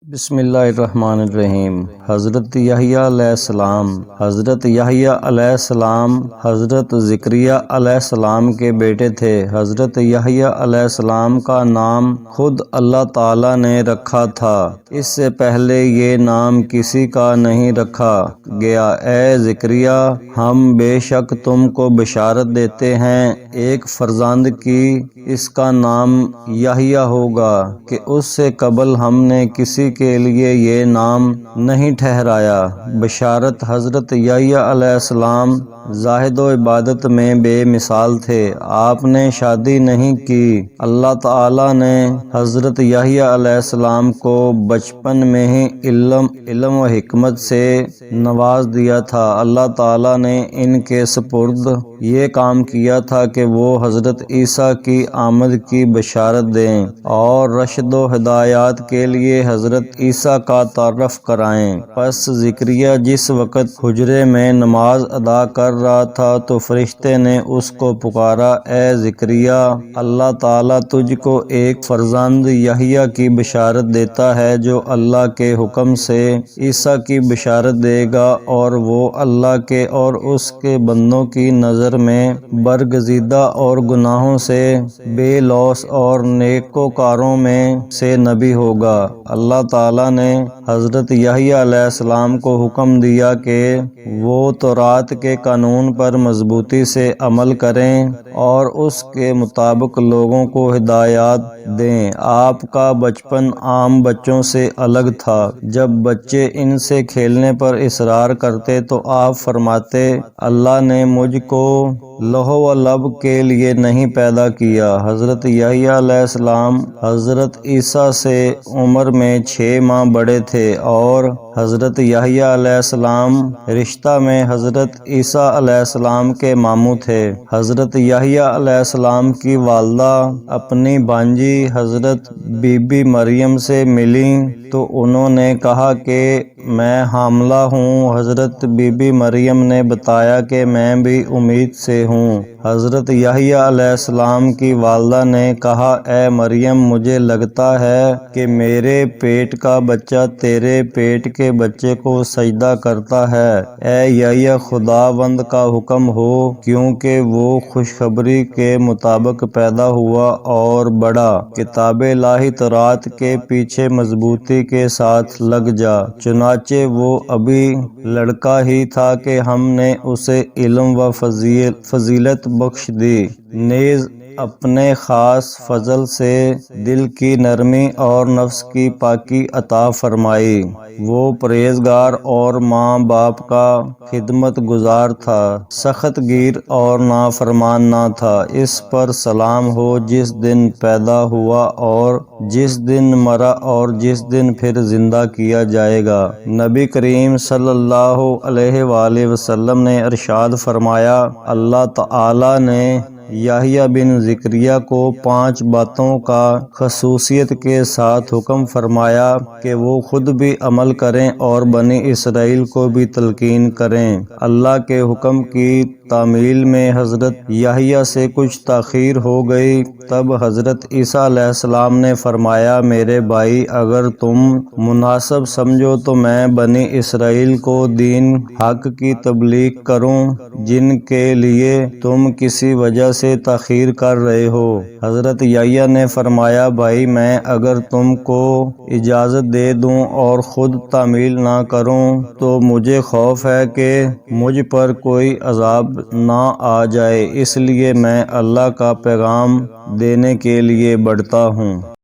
بسم اللہ الرحمن الرحیم۔ حضرت یحییٰ علیہ السلام حضرت یحییٰ علیہ السلام حضرت زکریا علیہ السلام کے بیٹے تھے۔ حضرت یحییٰ علیہ السلام کا نام خود اللہ تعالیٰ نے رکھا تھا، اس سے پہلے یہ نام کسی کا نہیں رکھا گیا۔ اے زکریا، ہم بے شک تم کو بشارت دیتے ہیں ایک فرزند کی، اس کا نام یحییٰ ہوگا کہ اس سے قبل ہم نے کسی کے لیے یہ نام نہیں ٹھہرایا۔ بشارت: حضرت یحییٰ علیہ السلام زاہد و عبادت میں بے مثال تھے، آپ نے شادی نہیں کی۔ اللہ تعالیٰ نے حضرت یحییٰ علیہ السلام کو بچپن میں ہی علم و حکمت سے نواز دیا تھا۔ اللہ تعالیٰ نے ان کے سپرد یہ کام کیا تھا کہ وہ حضرت عیسیٰ کی آمد کی بشارت دیں اور رشد و ہدایات کے لیے حضرت عیسیٰ کا تعارف کرائیں۔ پس زکریا جس وقت حجرے میں نماز ادا کر رہا تھا تو فرشتے نے اس کو پکارا: اے زکریا، اللہ تعالیٰ تجھ کو ایک فرزند یحییٰ کی بشارت دیتا ہے جو اللہ کے حکم سے عیسیٰ کی بشارت دے گا، اور وہ اللہ کے اور اس کے بندوں کی نظر میں برگزیدہ اور گناہوں سے بے لوث اور نیکوکاروں میں سے نبی ہوگا۔ اللہ تعالیٰ نے حضرت یحییٰ علیہ السلام کو حکم دیا کہ وہ تورات کے قانون پر مضبوطی سے عمل کریں اور اس کے مطابق لوگوں کو ہدایات دیں۔ آپ کا بچپن عام بچوں سے الگ تھا۔ جب بچے ان سے کھیلنے پر اصرار کرتے تو آپ فرماتے: اللہ نے مجھ کو لہو و لعب کے لیے نہیں پیدا کیا۔ حضرت یحییٰ علیہ السلام حضرت عیسیٰ سے عمر میں 6 ماہ بڑے تھے اور حضرت یحییٰ علیہ السلام رشتہ میں حضرت عیسیٰ علیہ السلام کے ماموں تھے۔ حضرت یحییٰ علیہ السلام کی والدہ اپنی بھانجی حضرت بی بی مریم سے ملیں تو انہوں نے کہا کہ میں حاملہ ہوں۔ حضرت بی بی مریم نے بتایا کہ میں بھی امید سے ہوں۔ حضرت یحییٰ علیہ السلام کی والدہ نے کہا: اے مریم، مجھے لگتا ہے کہ میرے پیٹ کا بچہ تیرے پیٹ کے بچے کو سجدہ کرتا ہے۔ اے یحییٰ، خداوند کا حکم ہو، کیونکہ وہ خوشخبری کے مطابق پیدا ہوا اور بڑا۔ کتاب الہی تورات کے پیچھے مضبوطی کے ساتھ لگ جا۔ چنانچہ وہ ابھی لڑکا ہی تھا کہ ہم نے اسے علم و فضیلت بخش دی، نیز اپنے خاص فضل سے دل کی نرمی اور نفس کی پاکی عطا فرمائی۔ وہ پرہیزگار اور ماں باپ کا خدمت گزار تھا، سخت گیر اور نافرمان نہ تھا۔ اس پر سلام ہو جس دن پیدا ہوا اور جس دن مرا اور جس دن پھر زندہ کیا جائے گا۔ نبی کریم صلی اللہ علیہ وآلہ وسلم نے ارشاد فرمایا: اللہ تعالیٰ نے یحییٰ بن زکریا کو 5 باتوں کا خصوصیت کے ساتھ حکم فرمایا کہ وہ خود بھی عمل کریں اور بنی اسرائیل کو بھی تلقین کریں۔ اللہ کے حکم کی تعمیل میں حضرت یحییٰ سے کچھ تاخیر ہو گئی۔ تب حضرت عیسیٰ علیہ السلام نے فرمایا: میرے بھائی، اگر تم مناسب سمجھو تو میں بنی اسرائیل کو دین حق کی تبلیغ کروں جن کے لیے تم کسی وجہ سے تاخیر کر رہے ہو۔ حضرت یحییٰ نے فرمایا: بھائی، میں اگر تم کو اجازت دے دوں اور خود تعمیل نہ کروں تو مجھے خوف ہے کہ مجھ پر کوئی عذاب نہ آ جائے، اس لیے میں اللہ کا پیغام دینے کے لیے بڑھتا ہوں۔